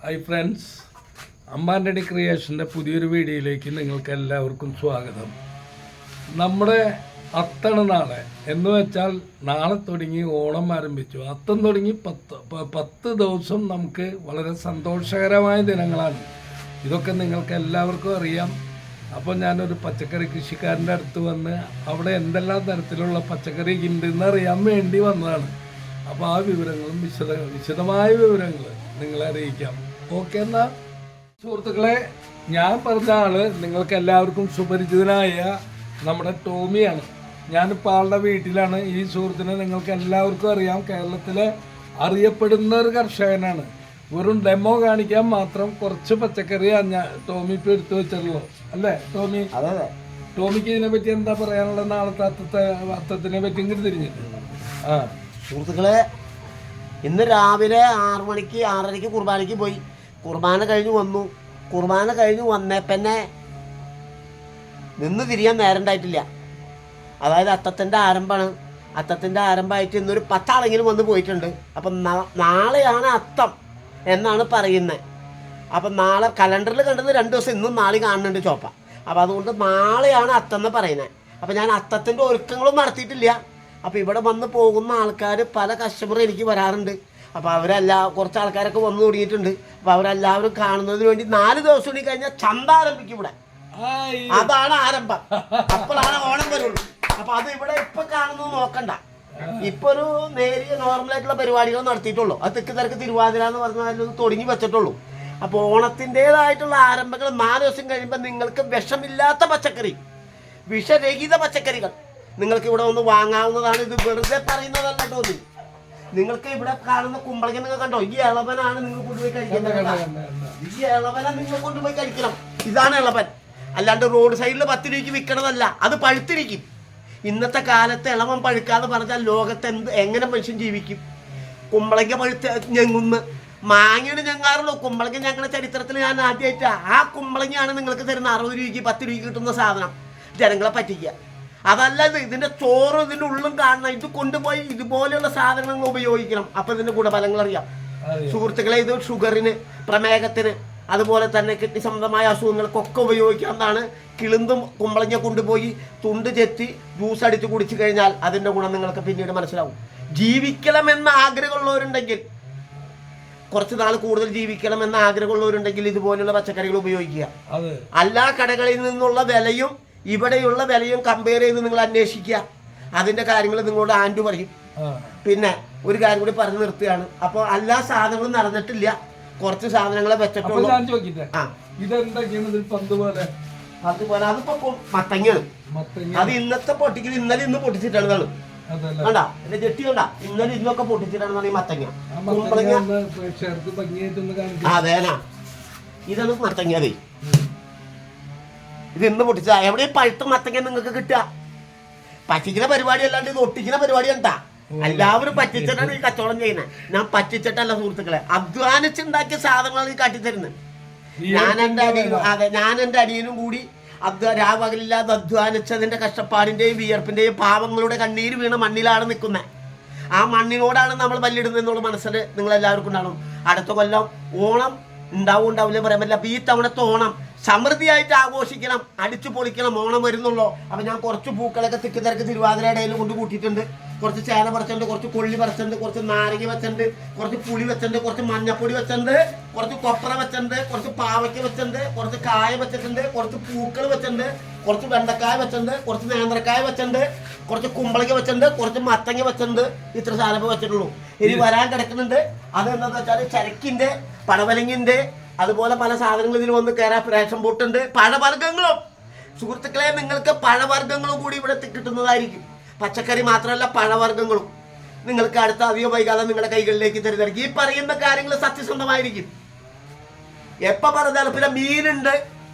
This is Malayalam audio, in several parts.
ഹായ് ഫ്രണ്ട്സ്, അമ്മാൻ്റണി ക്രിയേഷൻ്റെ പുതിയൊരു വീഡിയോയിലേക്ക് നിങ്ങൾക്ക് എല്ലാവർക്കും സ്വാഗതം. നമ്മുടെ അത്തണ് നാളെ എന്ന് വെച്ചാൽ നാളെ തുടങ്ങി ഓണം ആരംഭിച്ചു. അത്തം തുടങ്ങി 10 ദിവസം നമുക്ക് വളരെ സന്തോഷകരമായ ദിനങ്ങളാണ്. ഇതൊക്കെ നിങ്ങൾക്ക് എല്ലാവർക്കും അറിയാം. അപ്പോൾ ഞാനൊരു പച്ചക്കറി കൃഷിക്കാരൻ്റെ അടുത്ത് വന്ന് അവിടെ എന്തെല്ലാം തരത്തിലുള്ള പച്ചക്കറി ഉണ്ടെന്ന് അറിയാൻ വേണ്ടി വന്നതാണ്. അപ്പോൾ ആ വിവരങ്ങളും വിശദമായ വിവരങ്ങൾ നിങ്ങളെ അറിയിക്കാം. ഓക്കെ, എന്നാ സുഹൃത്തുക്കളെ, ഞാൻ പറഞ്ഞ ആള് നിങ്ങൾക്ക് എല്ലാവർക്കും സുപരിചിതനായ നമ്മുടെ ടോമിയാണ്. ഞാനിപ്പോൾ ആളുടെ വീട്ടിലാണ്. ഈ സുഹൃത്തിനെ നിങ്ങൾക്ക് എല്ലാവർക്കും അറിയാം. കേരളത്തിലെ അറിയപ്പെടുന്ന ഒരു കർഷകനാണ്. വെറും ഡെമോ കാണിക്കാൻ മാത്രം കുറച്ച് പച്ചക്കറിയാണ് ടോമി ഇപ്പോൾ എടുത്തു വെച്ചിട്ടുള്ളൂ, അല്ലേ ടോമി? ടോമിക്ക് ഇതിനെ പറ്റി എന്താ പറയാനുള്ള? നാളത്തെ അത്തത്തിനെ പറ്റി ഇങ്ങോട്ട് തിരിഞ്ഞിട്ട്. സുഹൃത്തുക്കളെ, ഇന്ന് രാവിലെ 6 മണിക്ക് 6:30 കുർബാനയ്ക്ക് പോയി. കുർബാന കഴിഞ്ഞ് വന്നു. കുർബാന കഴിഞ്ഞ് വന്നേപ്പന്നെ നിന്ന് തിരിയാൻ നേരം ഉണ്ടായിട്ടില്ല. അതായത് അത്തത്തിൻ്റെ ആരംഭമാണ്. അത്തത്തിൻ്റെ ആരംഭമായിട്ട് ഇന്നൊരു 10 ആളെങ്കിലും വന്ന് പോയിട്ടുണ്ട്. അപ്പം നാളെയാണ് അത്തം എന്നാണ് പറയുന്നത്. അപ്പം നാളെ കലണ്ടറിൽ കണ്ടത് 2 ദിവസം ഇന്നും നാളെയും കാണുന്നുണ്ട് ചോപ്പ. അപ്പം അതുകൊണ്ട് നാളെയാണ് അത്തം എന്ന് പറയുന്നത്. അപ്പം ഞാൻ അത്തത്തിൻ്റെ ഒരുക്കങ്ങളും നടത്തിയിട്ടില്ല. അപ്പോൾ ഇവിടെ വന്ന് പോകുന്ന ആൾക്കാർ പല കസ്റ്റമറും എനിക്ക് വരാറുണ്ട്. അപ്പോൾ കുറച്ച് ആൾക്കാരൊക്കെ വന്നു തുടങ്ങിയിട്ടുണ്ട്. അപ്പോൾ അവരെല്ലാവരും കാണുന്നതിന് വേണ്ടി 4 ദിവസം കൂടി കഴിഞ്ഞാൽ ചന്ത ആരംഭിക്കും ഇവിടെ. അതാണ് ആരംഭം. അപ്പോഴാണ് ഓണം വരുള്ളൂ. അപ്പോൾ അത് ഇവിടെ ഇപ്പം കാണുന്നത് നോക്കണ്ട. ഇപ്പൊ ഒരു നേരിയ നോർമലായിട്ടുള്ള പരിപാടികൾ നടത്തിയിട്ടുള്ളൂ. അത് തെക്ക് തിരക്ക് തിരുവാതിര എന്ന് പറഞ്ഞാൽ തുടങ്ങി വെച്ചിട്ടുള്ളൂ. അപ്പോൾ ഓണത്തിൻ്റെതായിട്ടുള്ള ആരംഭങ്ങൾ 4 ദിവസം കഴിയുമ്പോൾ നിങ്ങൾക്ക് വിഷമില്ലാത്ത പച്ചക്കറി, വിഷരഹിത പച്ചക്കറികൾ നിങ്ങൾക്ക് ഇവിടെ ഒന്ന് വാങ്ങാവുന്നതാണ്. ഇത് വെറുതെ പറയുന്നതല്ല ടോമി. നിങ്ങൾക്ക് ഇവിടെ കാണുന്ന കുമ്പളങ്ങ നിങ്ങൾ കണ്ടോ? ഈ ഇളവനാണ് നിങ്ങൾ കൊണ്ടുപോയി കഴിക്കേണ്ടത്. ഈ ഇളവന നിങ്ങൾ കൊണ്ടുപോയി കഴിക്കണം. ഇതാണ് ഇളവൻ. അല്ലാണ്ട് റോഡ് സൈഡിൽ 10 രൂപയ്ക്ക് വിൽക്കണതല്ല. അത് പഴുത്തിരിക്കും. ഇന്നത്തെ കാലത്ത് ഇളവൻ പഴുക്കാന്ന് പറഞ്ഞാൽ ലോകത്ത് എങ്ങനെ മനുഷ്യൻ ജീവിക്കും? കുമ്പളങ്ങ പഴുത്ത് ഞെങ്ങുന്ന്, മാങ്ങയുടെ ഞെങ്ങാറുള്ളൂ. കുമ്പളങ്ങ ഞങ്ങളുടെ ചരിത്രത്തിൽ ഞാൻ ആദ്യമായിട്ട് ആ കുമ്പളങ്ങയാണ് നിങ്ങൾക്ക് തരുന്ന 60 രൂപയ്ക്ക് 10 രൂപയ്ക്ക് കിട്ടുന്ന സാധനം. ജനങ്ങളെ പറ്റിക്കുക. അതല്ല, ഇതിന്റെ ചോറും ഇതിന്റെ ഉള്ളും കാണണം. ഇത് കൊണ്ടുപോയി ഇതുപോലെയുള്ള സാധനങ്ങൾ ഉപയോഗിക്കണം. അപ്പൊ ഇതിന്റെ ഗുണഫലങ്ങൾ അറിയാം. സുഹൃത്തുക്കളെ, ഇത് ഷുഗറിന്, പ്രമേഹത്തിന്, അതുപോലെ തന്നെ കിഡ്നി സംബന്ധമായ അസുഖങ്ങൾക്കൊക്കെ ഉപയോഗിക്കാവുന്നതാണ്. കിളുന്തും കുമ്പളങ്ങ കൊണ്ടുപോയി തുണ്ട് ചെത്തി ജ്യൂസ് അടിച്ച് കുടിച്ചു കഴിഞ്ഞാൽ അതിന്റെ ഗുണം നിങ്ങൾക്ക് പിന്നീട് മനസ്സിലാവും. ജീവിക്കണമെന്ന് ആഗ്രഹമുള്ളവരുണ്ടെങ്കിൽ, കുറച്ച് നാൾ കൂടുതൽ ജീവിക്കണമെന്ന് ആഗ്രഹമുള്ളവരുണ്ടെങ്കിൽ ഇതുപോലുള്ള പച്ചക്കറികൾ ഉപയോഗിക്കുക. എല്ലാ കടകളിൽ നിന്നുള്ള വിലയും ഇവിടെയുള്ള വിലയും കമ്പയർ ചെയ്ത് നിങ്ങൾ അന്വേഷിക്കുക. അതിന്റെ കാര്യങ്ങൾ നിങ്ങളോട് ആൻഡു പറയും. പിന്നെ ഒരു കാര്യം കൂടി പറഞ്ഞു നിർത്തുകയാണ്. അപ്പോൾ എല്ലാ സാധനങ്ങളും നടന്നിട്ടില്ല. കുറച്ച് സാധനങ്ങളെ വെച്ചിട്ടുള്ളൂ. അതുപോലെ അതിപ്പോ മത്തങ്ങയാണ്. അത് ഇന്നത്തെ പൊട്ടിക്കൽ ഇന്ന് പൊട്ടിച്ചിട്ടാണ്. കണ്ടാ എന്റെ ജെട്ടി കണ്ടാ? ഇന്നൊക്കെ പൊട്ടിച്ചിട്ടാണ് ഈ മത്തങ്ങ. കുമ്പളങ്ങ അതേനാ, ഇതാണ് മത്തങ്ങ. അതെ, ഇത് ഇന്ന് പൊട്ടിച്ച എവിടെ പഴുത്ത മത്തങ്ങ നിങ്ങൾക്ക് കിട്ടുക? പറ്റിക്കുന്ന പരിപാടി അല്ലാണ്ട് ഇത് ഒട്ടിക്കുന്ന പരിപാടി എന്താ? എല്ലാവരും പറ്റിച്ചിട്ടാണ് ഈ കച്ചവടം ചെയ്യുന്നത്. ഞാൻ പറ്റിച്ചിട്ടല്ല സുഹൃത്തുക്കളെ, അധ്വാനിച്ചുണ്ടാക്കിയ സാധനങ്ങളാണ് ഈ കാട്ടിത്തരുന്നത്. ഞാൻ എൻ്റെ അനിയനും കൂടി രാവകലില്ലാതെ അധ്വാനിച്ചതിന്റെ കഷ്ടപ്പാടിന്റെയും വിയർപ്പിന്റെയും പാവങ്ങളുടെ കണ്ണീര് വീണ മണ്ണിലാണ് നിൽക്കുന്നത്. ആ മണ്ണിനോടാണ് നമ്മൾ പല്ലിടുന്നത് എന്നുള്ള മനസ്സിൽ നിങ്ങൾ എല്ലാവർക്കും ഉണ്ടാവണം. അടുത്ത കൊല്ലം ഓണം ഉണ്ടാവില്ല പറയാൻ പറ്റില്ല. അപ്പൊ ഈ തവണത്തെ ഓണം സമൃദ്ധിയായിട്ട് ആഘോഷിക്കണം, അടിച്ചു പൊളിക്കണം. ഓണം വരുന്നുള്ളൂ. അപ്പൊ ഞാൻ കുറച്ച് പൂക്കളൊക്കെ തിക്ക് തിരക്ക് തിരുവാതിരയിടയിൽ കൊണ്ട് കൂട്ടിയിട്ടുണ്ട്. കുറച്ച് ചേന പറിച്ചിട്ടുണ്ട്, കുറച്ച് കൊള്ളി പറിച്ചിട്ടുണ്ട്, കുറച്ച് നാരങ്ങ വെച്ചിട്ടുണ്ട്, കുറച്ച് പുളി വെച്ചിട്ടുണ്ട്, കുറച്ച് മഞ്ഞപ്പൊടി വെച്ചിട്ടുണ്ട്, കുറച്ച് കൊപ്ര വെച്ചിട്ടുണ്ട്, കുറച്ച് പാവയ്ക്ക വെച്ചിട്ടുണ്ട്, കുറച്ച് കായ വെച്ചിട്ടുണ്ട്, കുറച്ച് പൂക്കൾ വെച്ചിട്ടുണ്ട്, കുറച്ച് വെണ്ടക്കായ വെച്ചിട്ടുണ്ട്, കുറച്ച് നേന്ത്രക്കായ വെച്ചിട്ടുണ്ട്, കുറച്ച് കുമ്പളങ്ങ വെച്ചിട്ടുണ്ട്, കുറച്ച് മത്തങ്ങ വെച്ചിട്ടുണ്ട്. ഇത്ര സാധനം വെച്ചിട്ടുള്ളൂ. ഇനി വരാൻ കിടക്കുന്നുണ്ട്. അതെന്താന്ന് വെച്ചാൽ ചരക്കിന്റെ, പടവലങ്ങിന്റെ, അതുപോലെ പല സാധനങ്ങൾ ഇതിൽ വന്ന് കയറാൻ റേഷൻ ബോട്ടുണ്ട്. പഴവർഗ്ഗങ്ങളും സുഹൃത്തുക്കളെ, നിങ്ങൾക്ക് പഴവർഗ്ഗങ്ങളും കൂടി ഇവിടെ കിട്ടുന്നതായിരിക്കും. പച്ചക്കറി മാത്രമല്ല, പഴവർഗ്ഗങ്ങളും നിങ്ങൾക്ക് അടുത്ത അധികം വൈകാതെ നിങ്ങളുടെ കൈകളിലേക്ക് തരുന്നതായിരിക്കും. ഈ പറയുന്ന കാര്യങ്ങൾ സത്യസന്ധമായിരിക്കും. എപ്പോ പറഞ്ഞാലും പിന്നെ മീനുണ്ട്,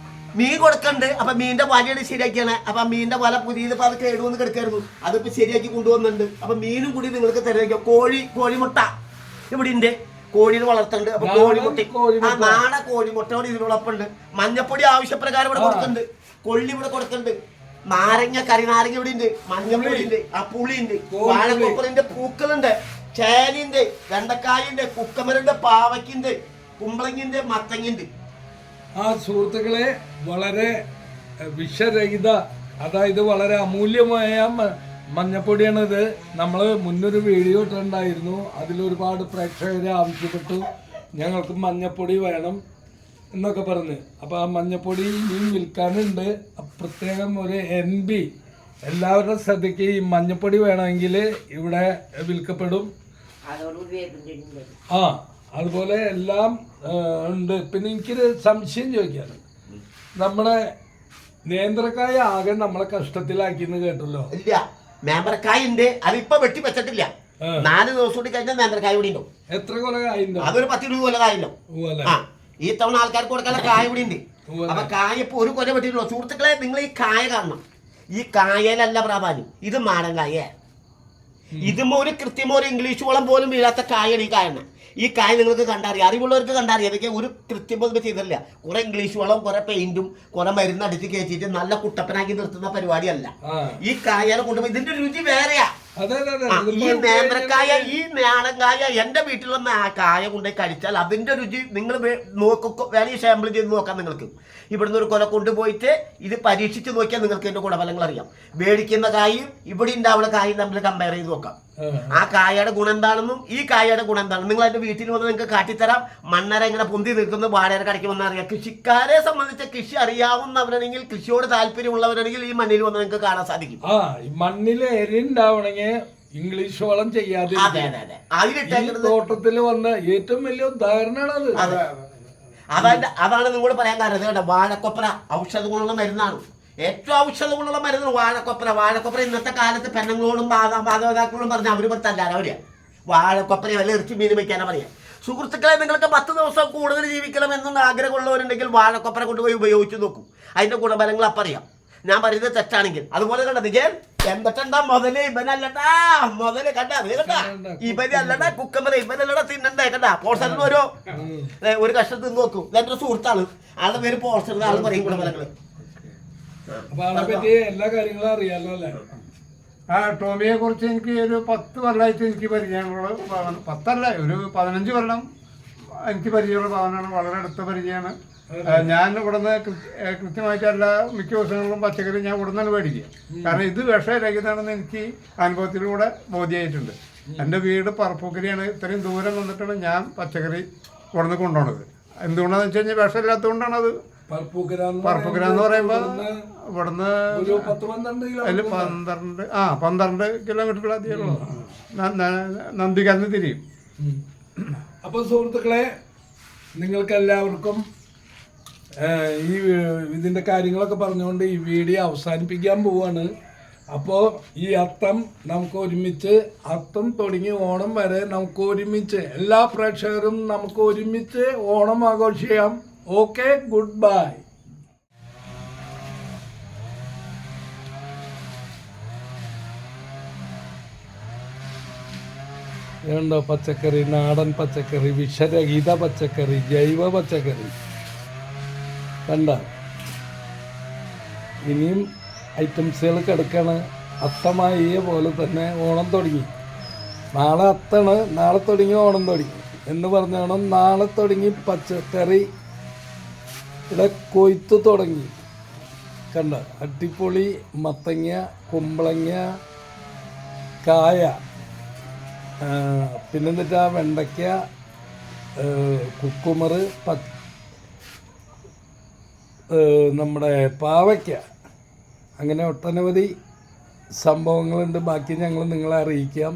മീൻ കൊടുക്കണ്ട്. അപ്പൊ മീനിന്റെ വലയാണ് ശരിയാക്കിയാണ്. അപ്പൊ മീനിന്റെ വല പുതിയത് അത് കേടുവന്ന് കിടക്കായിരുന്നു. അതിപ്പോ ശരിയാക്കി കൊണ്ടുവന്നിട്ടുണ്ട്. അപ്പൊ മീനും കൂടി നിങ്ങൾക്ക് തരുന്നതായിരിക്കും. കോഴിമുട്ട ഇവിടെ ഉണ്ട്. കോഴീനെ വളർത്തുന്നുണ്ട്. അപ്പൊ കോഴിമുട്ട, നാടൻ കോഴിമുട്ട കൂടി ഇതിനോടൊപ്പം ഉണ്ട്. മഞ്ഞപ്പൊടി ആവശ്യപ്രകാരം ഇവിടെ കൊടുക്കുന്നുണ്ട്. കൊള്ളി ഇവിടെ കൊടുക്കുന്നുണ്ട്. നാരങ്ങ, കരിനാരങ്ങ ഇവിടെ ഉണ്ട്. മഞ്ഞപ്പൊടി ഉണ്ട്, ആ പുളി ഉണ്ട്, വാഴക്കൊപ്പറിന്റെ പൂക്കളുണ്ട്, ചേനയുണ്ട്, വെണ്ടക്കായുണ്ട്, കുക്കമരുണ്ട്, പാവയ്ക്കുണ്ട്, കുമ്പളങ്ങിന്റെ മത്തങ്ങിന്റെ. ആ സുഹൃത്തുക്കളെ, വളരെ വിഷരഹിത, അതായത് വളരെ അമൂല്യമായ മഞ്ഞപ്പൊടിയാണിത്. നമ്മൾ മുന്നൊരു വീഡിയോ ഇട്ടിട്ടുണ്ടായിരുന്നു. അതിലൊരുപാട് പ്രേക്ഷകരെ ആവശ്യപ്പെട്ടു ഞങ്ങൾക്ക് മഞ്ഞപ്പൊടി വേണം എന്നൊക്കെ പറഞ്ഞ്. അപ്പോൾ ആ മഞ്ഞപ്പൊടി ഇനിയും വിൽക്കാനുണ്ട്. പ്രത്യേകം ഒരു NB എല്ലാവരുടെ ശ്രദ്ധയ്ക്ക് ഈ മഞ്ഞപ്പൊടി വേണമെങ്കിൽ ഇവിടെ വിൽക്കപ്പെടും. ആ, അതുപോലെ എല്ലാം ഉണ്ട്. പിന്നെ എനിക്കൊരു സംശയം ചോദിക്കാണ്. നമ്മുടെ നേന്ത്രക്കായ ആകെ നമ്മളെ കഷ്ടത്തിലാക്കിന്ന് കേട്ടല്ലോ. ഇല്ല, നേന്ത്രക്കായ ഉണ്ട്. അതിപ്പോ വെട്ടി വെച്ചിട്ടില്ല. 4 ദിവസം കൂടി കഴിഞ്ഞാൽ നേന്ത്രക്കായ കൂടി ഉണ്ടോ. എത്ര കൊല കായുണ്ടോ? അതൊരു 10-20 കൊല കായുണ്ടോ. ആ, ഈ തവണ ആൾക്കാർക്ക് കൊടുക്കാനുള്ള കായ കൂടി ഉണ്ട്. അപ്പൊ കായ ഇപ്പൊ ഒരു കൊല വെട്ടിയിട്ടുള്ളൂ. സുഹൃത്തുക്കളെ, നിങ്ങൾ ഈ കായ കാണണം. ഈ കായലല്ല പ്രാധാന്യം, ഇത് നാടൻ കായ. ഇതും ഒരു കൃത്യമോ ഒരു ഇംഗ്ലീഷ് വളം പോലും വീഴാത്ത കായാണ് ഈ കായ. ഈ കായ നിങ്ങൾക്ക് കണ്ടറിയാം, അറിവുള്ളവർക്ക് കണ്ടറിയാം. അതൊക്കെ ഒരു കൃത്യമോ ചെയ്തില്ല. കുറെ ഇംഗ്ലീഷ് വളം, കുറെ പെയിന്റും, കുറെ മരുന്ന് അടിച്ച് കയറ്റിയിട്ട് നല്ല കുട്ടപ്പനാക്കി നിർത്തുന്ന പരിപാടിയല്ല. ഈ കായനെ കൊണ്ടുപോയി ഇതിന്റെ രുചി വേറെയാ. ഈ നേന്ത്രക്കായ, ഈ നാടൻകായ എന്റെ വീട്ടിലുള്ള കായ കൊണ്ടുപോയി കഴിച്ചാൽ അതിന്റെ രുചി നിങ്ങൾ വേണമെങ്കിൽ സാമ്പിൾ ചെയ്ത് നോക്കാം. നിങ്ങൾക്ക് ഇവിടുന്ന് ഒരു കൊല കൊണ്ടുപോയിട്ട് ഇത് പരീക്ഷിച്ച് നോക്കിയാൽ നിങ്ങൾക്ക് എന്റെ ഗുണഫലങ്ങൾ അറിയാം. മേടിക്കുന്ന കായും ഇവിടെ ഉണ്ടാവുന്ന കായും തമ്മിൽ കമ്പയർ ചെയ്ത് നോക്കാം. ആ കായയുടെ ഗുണം എന്താണെന്നും ഈ കായയുടെ ഗുണം എന്താണെന്നും നിങ്ങൾ എന്റെ വീട്ടിൽ വന്ന് നിങ്ങൾക്ക് കാട്ടിത്തരാം. മണ്ണര ഇങ്ങനെ പൊന്തി നിൽക്കുന്ന വാടക കടയ്ക്കുമെന്ന് അറിയാം. കൃഷിക്കാരെ സംബന്ധിച്ച് കൃഷി അറിയാവുന്നവരാണെങ്കിൽ, കൃഷിയോട് താല്പര്യമുള്ളവരാണെങ്കിൽ ഈ മണ്ണിൽ വന്ന് നിങ്ങൾക്ക് കാണാൻ സാധിക്കും. മണ്ണിൽ എരിണ്ടാവണമെങ്കിൽ ഇംഗ്ലീഷ് വളം ചെയ്യാതെ തോട്ടത്തിൽ വന്ന ഏറ്റവും വലിയ ഉദാഹരണമാണ് അത്. അതാണ് നിങ്ങളോട് പറയാൻ കാരണം. കേട്ടോ, വാഴക്കൊപ്ര ഔഷധ ഗുണമുള്ള മരുന്നാണ്. ഏറ്റവും ഔഷധ ഗുണമുള്ള മരുന്ന് വാഴക്കൊപ്ര. വാഴക്കൊപ്ര ഇന്നത്തെ കാലത്ത് പെണ്ണുങ്ങളോടും മാതാപിതാക്കളോടും പറഞ്ഞ അവർ തല്ലാൻ അവര് വാഴക്കൊപ്ര വല്ല ഇറച്ചി മീൻ വയ്ക്കാനാ പറയാം. സുഹൃത്തുക്കളെ, നിങ്ങൾക്ക് 10 ദിവസം കൂടുതൽ ജീവിക്കണം എന്നൊന്ന് ആഗ്രഹമുള്ളവരുണ്ടെങ്കിൽ വാഴക്കൊപ്ര കൊണ്ടുപോയി ഉപയോഗിച്ച് നോക്കും. അതിന്റെ ഗുണഫലങ്ങൾ അപ്പറിയാം. ഞാൻ പറയുന്നത് തെറ്റാണെങ്കിൽ. അതുപോലെ കണ്ട വിജയൻ എന്തൊക്കെണ്ടാ മുതല് ഇവനല്ലടാ, മുതല് കണ്ടാ കേട്ടാ, ഇവനല്ലടാ കുക്കമ്പറ, ഇവനല്ലടാ തിന്നണ്ടേ കേട്ടാ. പോർസറിന് ഒരു കഷ്ണം തിന്ന് നോക്കൂ. എന്റെ സുഹൃത്താണ്, ആളുടെ പേര് പോർസർ. ആള് പറയും ഗുണഫലങ്ങള്. എല്ലാ കാര്യങ്ങളും അറിയാലോ അല്ലേ? ടോമിയെ കുറിച്ച് എനിക്ക് ഒരു 10 കൊല്ലമായിട്ട് എനിക്ക് പരിചയമുള്ള 10 അല്ല, ഒരു 15 കൊല്ലം എനിക്ക് പരിചയമുള്ള ഭവനാണ്. വളരെ അടുത്ത പരിചയമാണ്. ഞാൻ ഇവിടുന്ന് കൃത്യമായിട്ട് എല്ലാ മിക്ക ദിവസങ്ങളിലും പച്ചക്കറി ഞാൻ ഇവിടെ നിന്നാണ് മേടിക്കുക. കാരണം ഇത് വിഷരഹിതമാണെന്ന് എനിക്ക് അനുഭവത്തിലൂടെ ബോധ്യമായിട്ടുണ്ട്. എൻ്റെ വീട് പറപ്പൂക്കരിയാണ്. ഇത്രയും ദൂരം വന്നിട്ടാണ് ഞാൻ പച്ചക്കറി ഇവിടുന്ന് കൊണ്ടുപോകുന്നത്. എന്തുകൊണ്ടാന്ന് വെച്ച് കഴിഞ്ഞാൽ വിഷമില്ലാത്തതുകൊണ്ടാണ്. അത് പറപ്പൂക്കര എന്ന് പറയുമ്പോൾ ഇവിടുന്ന് അതിൽ 12 കിലോമീറ്റർ അധികമുള്ളൂ. നന്ദിക്കാരന് തിരിയും. അപ്പോൾ സുഹൃത്തുക്കളെ, നിങ്ങൾക്ക് എല്ലാവർക്കും ഈ ഇതിൻ്റെ കാര്യങ്ങളൊക്കെ പറഞ്ഞുകൊണ്ട് ഈ വീഡിയോ അവസാനിപ്പിക്കാൻ പോവാണ്. അപ്പോൾ ഈ അത്തം നമുക്ക് ഒരുമിച്ച്, അത്തം തുടങ്ങി ഓണം വരെ നമുക്ക് ഒരുമിച്ച് എല്ലാ പ്രേക്ഷകരും നമുക്ക് ഒരുമിച്ച് ഓണം ആഘോഷിക്കാം. Okay, good bye. ഉണ്ടോ പച്ചക്കറി, നാടൻ പച്ചക്കറി, വിഷരഹിത പച്ചക്കറി, ജൈവ പച്ചക്കറി കണ്ട. ഇനിയും ഐറ്റംസുകൾ കിടക്കാണ്. അത്തമായ പോലെ തന്നെ ഓണം തുടങ്ങി. നാളെ അത്താണ്, നാളെ തുടങ്ങി ഓണം തുടങ്ങി എന്ന് പറഞ്ഞോണം. നാളെ തുടങ്ങി പച്ചക്കറി ഇവിടെ കൊയ്ത്ത് തുടങ്ങി കണ്ട. അടിപൊളി മത്തങ്ങ, കുമ്പളങ്ങ, കായ, പിന്നെന്നിട്ടാ വെണ്ടയ്ക്ക, കുക്കുമർ, നമ്മുടെ പാവയ്ക്ക, അങ്ങനെ ഒട്ടനവധി സംഭവങ്ങളുണ്ട്. ബാക്കി ഞങ്ങൾ നിങ്ങളെ അറിയിക്കാം.